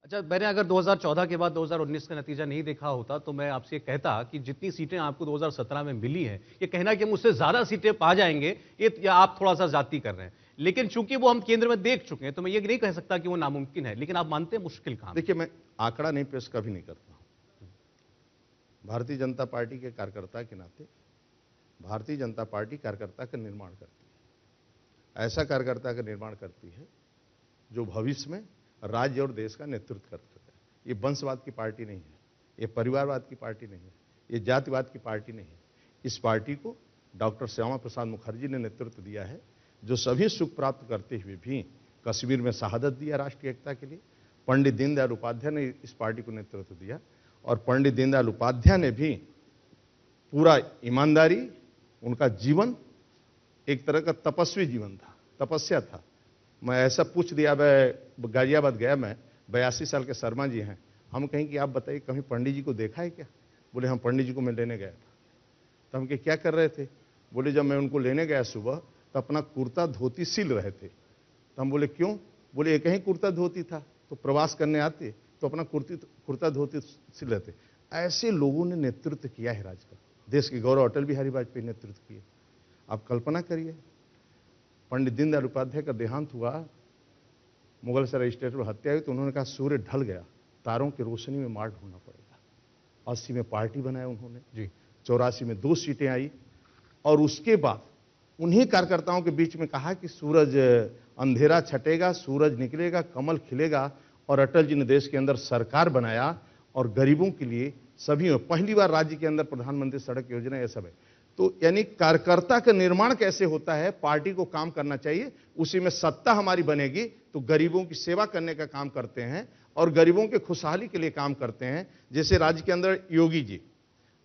अच्छा, मैंने अगर 2014 के बाद 2019 का नतीजा नहीं देखा होता तो मैं आपसे कहता कि जितनी सीटें आपको 2017 में मिली हैं, ये कहना कि हम उससे ज्यादा सीटें पा जाएंगे, ये या आप थोड़ा सा जाती कर रहे हैं। लेकिन चूंकि वो हम केंद्र में देख चुके हैं, तो मैं ये नहीं कह सकता कि वो नामुमकिन है, लेकिन आप मानते हैं मुश्किल काम है। देखिए, मैं आंकड़ा नहीं पेश कभी नहीं करता हूं। भारतीय जनता पार्टी के कार्यकर्ता के नाते भारतीय जनता पार्टी कार्यकर्ता का निर्माण करती है। ऐसा कार्यकर्ता का निर्माण करती है जो भविष्य में राज्य और देश का नेतृत्व करता है। ये वंशवाद की पार्टी नहीं है, ये परिवारवाद की पार्टी नहीं है, ये जातिवाद की पार्टी नहीं है। इस पार्टी को डॉक्टर श्यामा प्रसाद मुखर्जी ने नेतृत्व दिया है, जो सभी सुख प्राप्त करते हुए भी कश्मीर में शहादत दिया राष्ट्रीय एकता के लिए। पंडित दीनदयाल उपाध्याय ने इस पार्टी को नेतृत्व दिया और पंडित दीनदयाल उपाध्याय ने भी पूरा ईमानदारी, उनका जीवन एक तरह का तपस्वी जीवन था, तपस्या था। मैं ऐसा पूछ दिया, मैं गाजियाबाद गया, मैं 82 साल के शर्मा जी हैं, हम कहें कि आप बताइए कभी पंडित जी को देखा है क्या? बोले हम पंडित जी को मैं लेने गया था। तो हम क्या कर रहे थे? बोले जब मैं उनको लेने गया सुबह तो अपना कुर्ता धोती सिल रहे थे। तो हम बोले क्यों? बोले एक ही कुर्ता धोती था, तो प्रवास करने आते तो अपना कुर्ता धोती सिल रहे थे। ऐसे लोगों ने नेतृत्व किया है राज्य का। देश के गौरव अटल बिहारी वाजपेयी नेतृत्व किए। आप कल्पना करिए, पंडित दीनदयाल उपाध्याय का देहांत हुआ, मुगल सराय स्टेट में हत्या हुई, तो उन्होंने कहा सूर्य ढल गया, तारों की रोशनी में मार्ग ढूंढना पड़ेगा। 80 में पार्टी बनाया उन्होंने जी, 84 में 2 सीटें आई और उसके बाद उन्हीं कार्यकर्ताओं के बीच में कहा कि सूरज अंधेरा छटेगा, सूरज निकलेगा, कमल खिलेगा। और अटल जी ने देश के अंदर सरकार बनाया और गरीबों के लिए सभी पहली बार राज्य के अंदर प्रधानमंत्री सड़क योजना, यह सब है। तो यानी कार्यकर्ता का निर्माण कैसे होता है, पार्टी को काम करना चाहिए, उसी में सत्ता हमारी बनेगी तो गरीबों की सेवा करने का काम करते हैं और गरीबों के खुशहाली के लिए काम करते हैं। जैसे राज्य के अंदर योगी जी,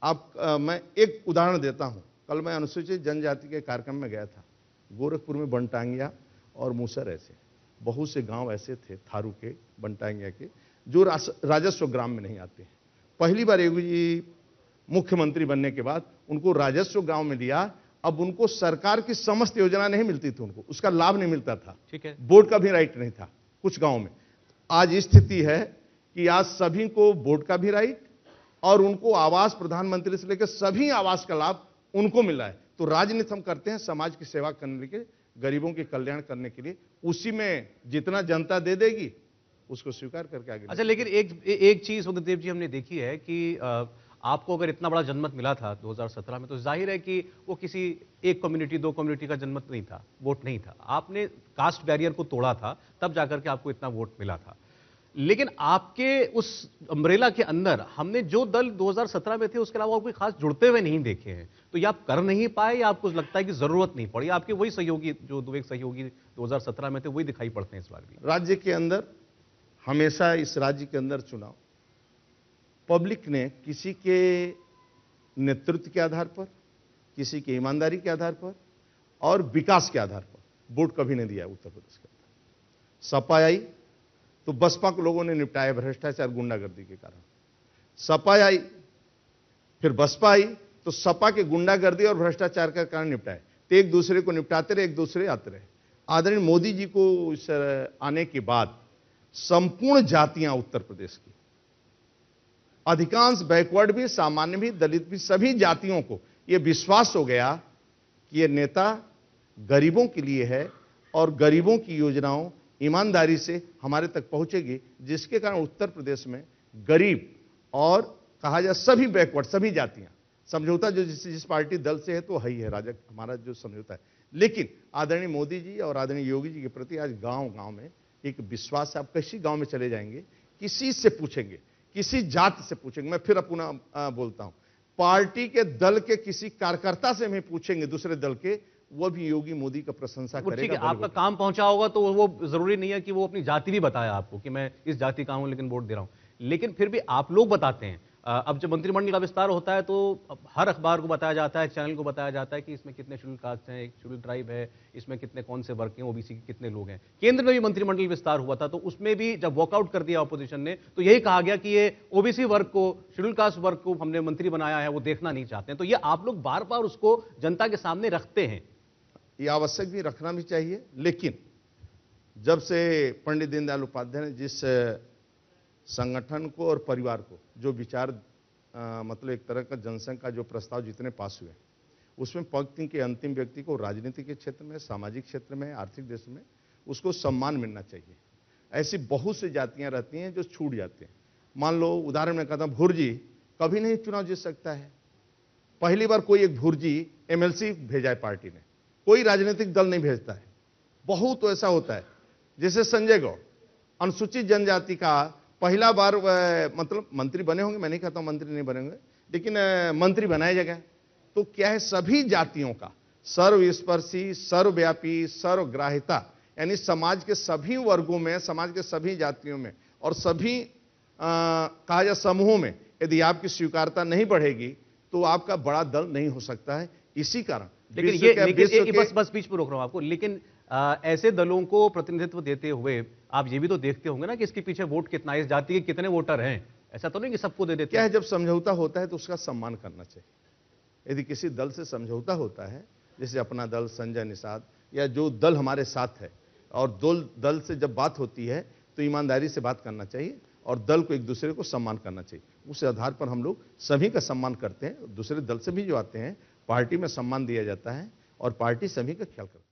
मैं एक उदाहरण देता हूं। कल मैं अनुसूचित जनजाति के कार्यक्रम में गया था, गोरखपुर में बनटांगिया और मूसर, ऐसे बहुत से गांव ऐसे थे थारू के, बनटांगिया के, जो राजस्व ग्राम में नहीं आते हैं। पहली बार योगी जी मुख्यमंत्री बनने के बाद उनको राजस्व गांव में लिया। अब उनको सरकार की समस्त योजना नहीं मिलती थी, उनको उसका लाभ नहीं मिलता था, ठीक है, बोर्ड का भी राइट नहीं था कुछ गांव में। आज स्थिति है कि आज सभी को बोर्ड का भी राइट और उनको आवास, प्रधानमंत्री से लेकर सभी आवास का लाभ उनको मिला है। तो राजनीति हम करते हैं समाज की सेवा करने के, गरीबों के कल्याण करने के लिए, उसी में जितना जनता दे देगी उसको स्वीकार करके आगे। अच्छा, लेकिन एक चीज उदयदेव जी हमने देखी है कि आपको अगर इतना बड़ा जनमत मिला था 2017 में, तो जाहिर है कि वो किसी एक कम्युनिटी, 2 कम्युनिटी का जनमत नहीं था, वोट नहीं था। आपने कास्ट बैरियर को तोड़ा था, तब जाकर के आपको इतना वोट मिला था। लेकिन आपके उस अम्ब्रेला के अंदर हमने जो दल 2017 में थे, उसके अलावा कोई खास जुड़ते हुए नहीं देखे हैं। तो ये आप कर नहीं पाए या आपको लगता है कि जरूरत नहीं पड़ी? आपके वही सहयोगी, जो 2 एक सहयोगी 2017 में थे, वही दिखाई पड़ते हैं इस बार भी। राज्य के अंदर हमेशा, इस राज्य के अंदर चुनाव पब्लिक ने किसी के नेतृत्व के आधार पर, किसी की ईमानदारी के आधार पर और विकास के आधार पर वोट कभी नहीं दिया उत्तर प्रदेश के अंदर। सपा आई तो बसपा को लोगों ने निपटाया भ्रष्टाचार, गुंडागर्दी के कारण। सपा आई, फिर बसपा आई तो सपा के गुंडागर्दी और भ्रष्टाचार के कारण निपटाए। तो एक दूसरे को निपटाते रहे, एक दूसरे आते रहे। आदरणीय मोदी जी को इस आने के बाद संपूर्ण जातियां उत्तर प्रदेश की, अधिकांश बैकवर्ड भी, सामान्य भी, दलित भी, सभी जातियों को यह विश्वास हो गया कि यह नेता गरीबों के लिए है और गरीबों की योजनाओं ईमानदारी से हमारे तक पहुंचेगी, जिसके कारण उत्तर प्रदेश में गरीब और कहा जाए सभी बैकवर्ड, सभी जातियां, समझौता जो जिस पार्टी दल से है तो है ही है, राजा हमारा जो समझौता है। लेकिन आदरणीय मोदी जी और आदरणीय योगी जी के प्रति आज गांव गांव में एक विश्वास है। आप किसी गांव में चले जाएंगे, किसी से पूछेंगे, किसी जाति से पूछेंगे, मैं फिर अपना बोलता हूं, पार्टी के दल के किसी कार्यकर्ता से भी पूछेंगे, दूसरे दल के, वो भी योगी मोदी का प्रशंसा करेगा। ठीक है, आपका काम पहुंचा होगा तो वो जरूरी नहीं है कि वो अपनी जाति भी बताया आपको कि मैं इस जाति का हूं लेकिन वोट दे रहा हूं। लेकिन फिर भी आप लोग बताते हैं। अब जब मंत्रिमंडल का विस्तार होता है तो हर अखबार को बताया जाता है, चैनल को बताया जाता है कि इसमें कितने शेड्यूल कास्ट हैं, एक शेड्यूल ट्राइब है, इसमें कितने कौन से वर्ग हैं, ओबीसी के कितने लोग हैं। केंद्र में भी मंत्रिमंडल विस्तार हुआ था तो उसमें भी जब वॉकआउट कर दिया ऑपोजिशन ने, तो यही कहा गया कि ये ओबीसी वर्ग को, शेड्यूल कास्ट वर्ग को हमने मंत्री बनाया है, वो देखना नहीं चाहते हैं। तो ये आप लोग बार बार उसको जनता के सामने रखते हैं। ये आवश्यक भी, रखना भी चाहिए। लेकिन जब से पंडित दीनदयाल उपाध्याय ने जिस संगठन को और परिवार को जो विचार मतलब एक तरह का जनसंघ का जो प्रस्ताव जितने पास हुए, उसमें पंक्ति के अंतिम व्यक्ति को राजनीति के क्षेत्र में, सामाजिक क्षेत्र में, आर्थिक देश में उसको सम्मान मिलना चाहिए। ऐसी बहुत सी जातियां रहती हैं जो छूट जाती हैं। मान लो उदाहरण में कहता हूं, भुर्जी कभी नहीं चुनाव जीत सकता है। पहली बार कोई एक भुर्जी एमएलसी भेजा है पार्टी ने, कोई राजनीतिक दल नहीं भेजता है। बहुत ऐसा होता है। जैसे संजय गौड़ अनुसूचित जनजाति का पहला बार मतलब मंत्री बने होंगे, मैं नहीं कहता मंत्री नहीं बने होंगे, लेकिन मंत्री बनाया जगह। तो क्या है, सभी जातियों का सर्वस्पर्शी, सर्वव्यापी, सर्वग्राह्यता, यानी समाज के सभी वर्गों में, समाज के सभी जातियों में और सभी कहा जाए समूहों में यदि आपकी स्वीकारता नहीं बढ़ेगी तो आपका बड़ा दल नहीं हो सकता है। इसी कारण लेकिन बस बीच में रोक रहा हूं आपको, लेकिन ऐसे दलों को प्रतिनिधित्व देते हुए आप ये भी तो देखते होंगे ना कि इसके पीछे वोट कितना है, इस जाति के कितने वोटर हैं। ऐसा तो नहीं कि सबको दे देते। क्या है, जब समझौता होता है तो उसका सम्मान करना चाहिए। यदि किसी दल से समझौता होता है, जैसे अपना दल, संजय निषाद या जो दल हमारे साथ है, और दो दल से जब बात होती है तो ईमानदारी से बात करना चाहिए और दल को एक दूसरे को सम्मान करना चाहिए। उस आधार पर हम लोग सभी का सम्मान करते हैं। दूसरे दल से भी जो आते हैं पार्टी में सम्मान दिया जाता है और पार्टी सभी का ख्याल करती है।